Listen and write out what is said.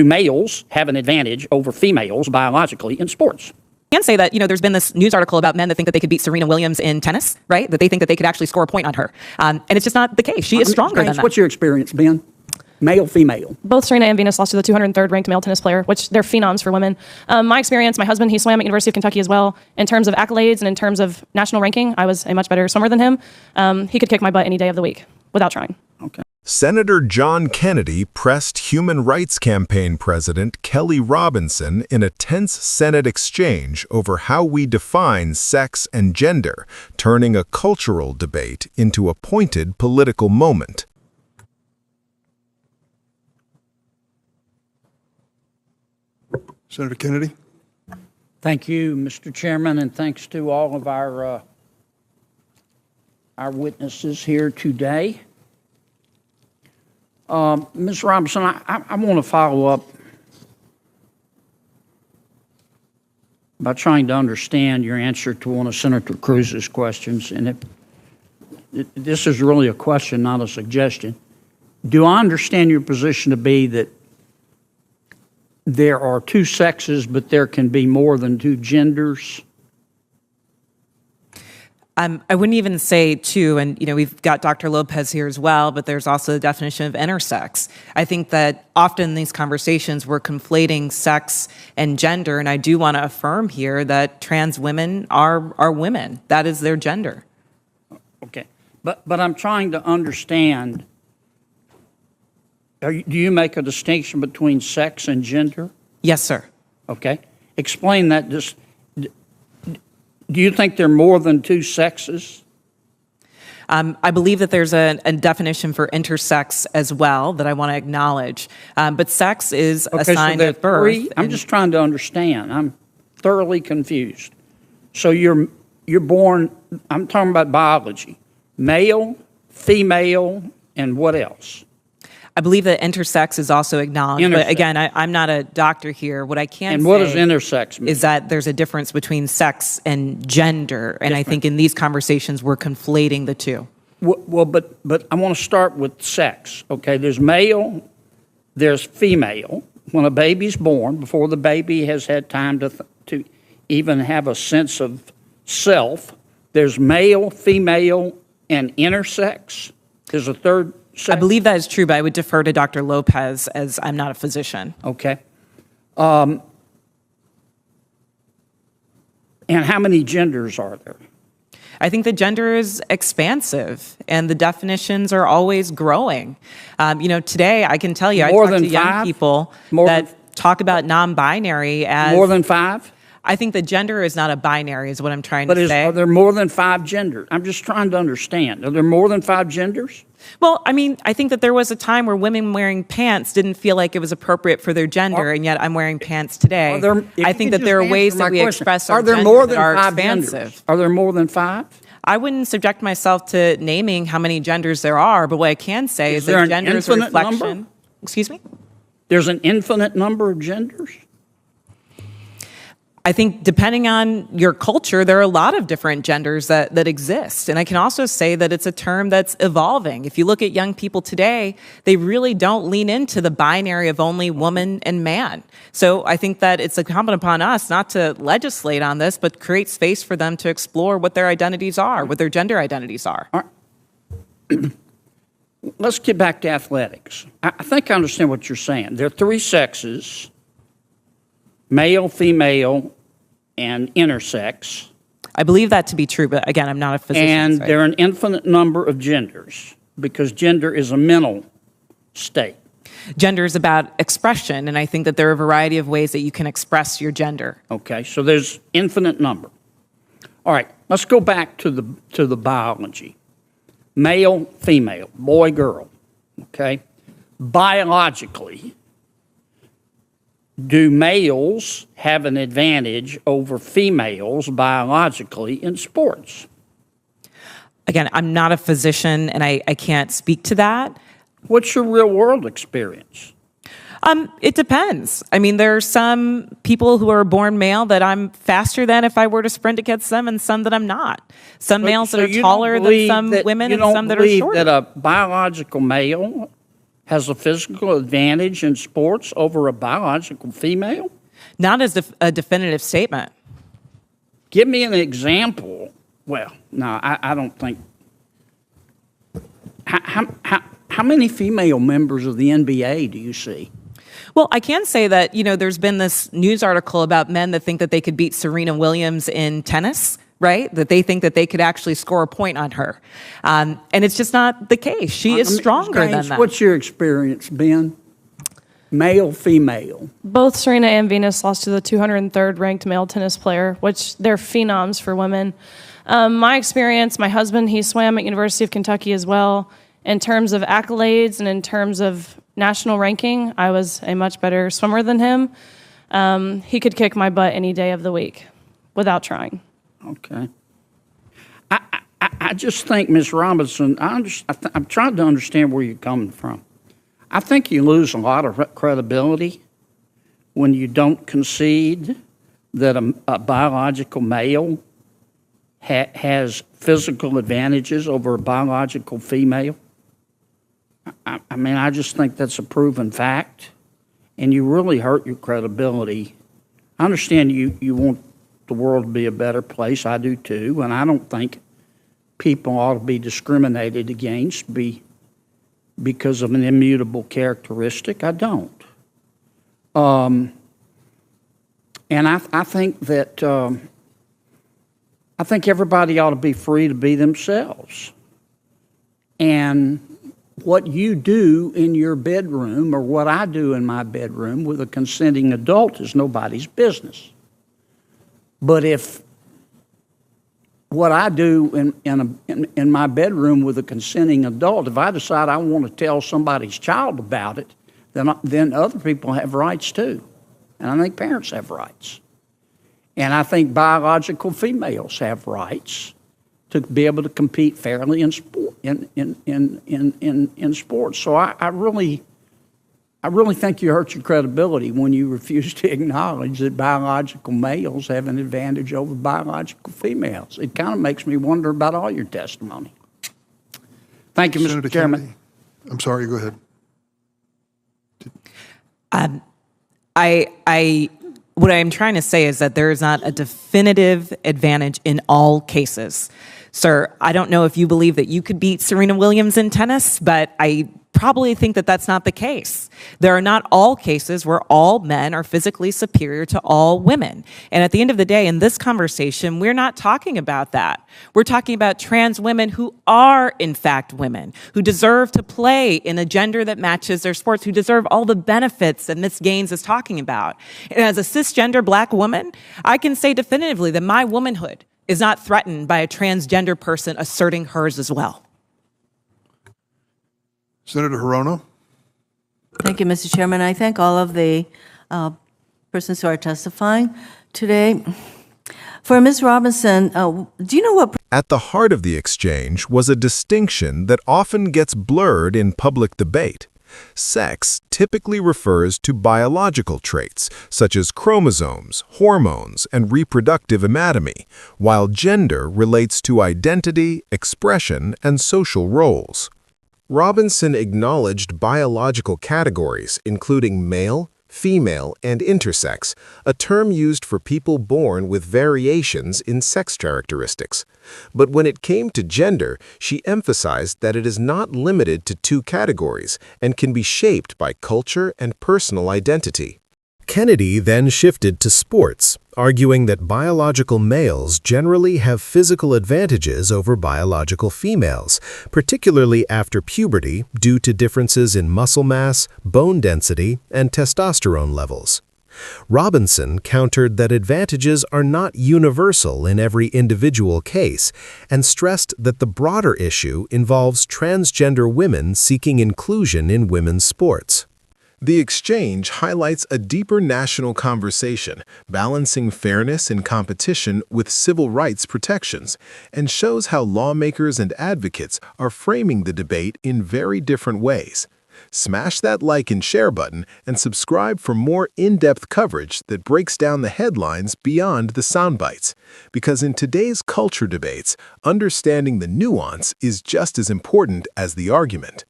Do males have an advantage over females biologically in sports? I can say that, there's been this news article about men that think that they could beat Serena Williams in tennis, right? That they think that they could actually score a point on her. And it's just not the case. She is stronger than that. What's your experience, Ben? Male, female? Both Serena and Venus lost to the 203rd ranked male tennis player, which they're phenoms for women. My experience, my husband, he swam at University of Kentucky as well. In terms of accolades and in terms of national ranking, I was a much better swimmer than him. He could kick my butt any day of the week without trying. Okay. Senator John Kennedy pressed Human Rights Campaign President Kelley Robinson in a tense Senate exchange over how we define sex and gender, turning a cultural debate into a pointed political moment. Senator Kennedy. Thank you, Mr. Chairman, and thanks to all of our witnesses here today. Ms. Robinson, I want to follow up by trying to understand your answer to one of Senator Cruz's questions. And this is really a question, not a suggestion. Do I understand your position to be that there are two sexes, but there can be more than two genders? I wouldn't even say two, and we've got Dr. Lopez here as well, but there's also the definition of intersex. I think that often in these conversations we're conflating sex and gender, and I do want to affirm here that trans women are women. That is their gender. Okay, but I'm trying to understand. Do you make a distinction between sex and gender? Yes, sir. Okay, explain that. Just. Do you think there are more than two sexes? I believe that there's a definition for intersex as well that I want to acknowledge. But sex is assigned at birth. I'm just trying to understand. I'm thoroughly confused. So you're born, I'm talking about biology, male, female, and what else? I believe that intersex is also acknowledged, but again, I'm not a doctor here. What I can say and what does intersex mean? Is that there's a difference between sex and gender, and I think in these conversations we're conflating the two. Well, but I want to start with sex. Okay, there's male, there's female. When a baby's born, before the baby has had time to even have a sense of self, there's male, female, and intersex. There's a third. I believe that is true, but I would defer to Dr. Lopez as I'm not a physician. Okay. And how many genders are there? I think the gender is expansive, and the definitions are always growing. Today I can tell you, I talk to young people that talk about non-binary as more than five. I think the gender is not a binary, is what I'm trying to say. Are there more than five genders? I'm just trying to understand. Are there more than five genders? Well, I think that there was a time where women wearing pants didn't feel like it was appropriate for their gender, and yet I'm wearing pants today. I think that there are ways that we express our gender that are expansive. Are there more than five? I wouldn't subject myself to naming how many genders there are, but what I can say is that gender is a reflection. Number? Excuse me? There's an infinite number of genders? I think depending on your culture, there are a lot of different genders that exist. And I can also say that it's a term that's evolving. If you look at young people today, they really don't lean into the binary of only woman and man. So I think that it's incumbent upon us not to legislate on this, but create space for them to explore what their identities are, what their gender identities are. All right. Let's get back to athletics. I think I understand what you're saying. There are three sexes: male, female, and intersex. I believe that to be true, but again, I'm not a physician. And there are an infinite number of genders, because gender is a mental state. Gender is about expression, and I think that there are a variety of ways that you can express your gender. Okay, so there's infinite number. All right, let's go back to the biology. Male, female, boy, girl, okay? Biologically, do males have an advantage over females biologically in sports? Again, I'm not a physician, and I can't speak to that. What's your real-world experience? It depends. There are some people who are born male that I'm faster than if I were to sprint against them, and some that I'm not. Some males that are taller than some women, and some that are shorter. That a biological male has a physical advantage in sports over a biological female? Not as a definitive statement. Give me an example. Well, no, I don't think. How many female members of the NBA do you see? Well, I can say that, there's been this news article about men that think that they could beat Serena Williams in tennis, right? That they think that they could actually score a point on her. And it's just not the case. She is stronger than that. What's your experience, Ben? Male, female? Both Serena and Venus lost to the 203rd ranked male tennis player, which they're phenoms for women. My experience, my husband, he swam at University of Kentucky as well. In terms of accolades and in terms of national ranking, I was a much better swimmer than him. He could kick my butt any day of the week without trying. Okay. I just think, Ms. Robinson, I'm trying to understand where you're coming from. I think you lose a lot of credibility when you don't concede that a biological male has physical advantages over a biological female. I mean, I just think that's a proven fact, and you really hurt your credibility. I understand you want the world to be a better place. I do too, and I don't think people ought to be discriminated against because of an immutable characteristic. I don't. And I think that I think everybody ought to be free to be themselves. And what you do in your bedroom or what I do in my bedroom with a consenting adult is nobody's business. But if what I do in my bedroom with a consenting adult, if I decide I want to tell somebody's child about it, then other people have rights too. And I think parents have rights. And I think biological females have rights to be able to compete fairly in sport, in sports. So I really think you hurt your credibility when you refuse to acknowledge that biological males have an advantage over biological females. It kind of makes me wonder about all your testimony. Thank you, Senator Mr. Chairman. Kennedy. I'm sorry, go ahead. What I'm trying to say is that there is not a definitive advantage in all cases. Sir, I don't know if you believe that you could beat Serena Williams in tennis, but I probably think that that's not the case. There are not all cases where all men are physically superior to all women. And at the end of the day, in this conversation, we're not talking about that. We're talking about trans women who are, in fact, women, who deserve to play in a gender that matches their sports, who deserve all the benefits that Ms. Gaines is talking about. And as a cisgender black woman, I can say definitively that my womanhood is not threatened by a transgender person asserting hers as well. Senator Hirono. Thank you, Mr. Chairman. I thank all of the persons who are testifying today. For Ms. Robinson, do you know what... At the heart of the exchange was a distinction that often gets blurred in public debate. Sex typically refers to biological traits, such as chromosomes, hormones, and reproductive anatomy, while gender relates to identity, expression, and social roles. Robinson acknowledged biological categories, including male, female, and intersex, a term used for people born with variations in sex characteristics. But when it came to gender, she emphasized that it is not limited to two categories and can be shaped by culture and personal identity. Kennedy then shifted to sports, arguing that biological males generally have physical advantages over biological females, particularly after puberty due to differences in muscle mass, bone density, and testosterone levels. Robinson countered that advantages are not universal in every individual case and stressed that the broader issue involves transgender women seeking inclusion in women's sports. The exchange highlights a deeper national conversation, balancing fairness in competition with civil rights protections, and shows how lawmakers and advocates are framing the debate in very different ways. Smash that like and share button and subscribe for more in-depth coverage that breaks down the headlines beyond the sound bites. Because in today's culture debates, understanding the nuance is just as important as the argument.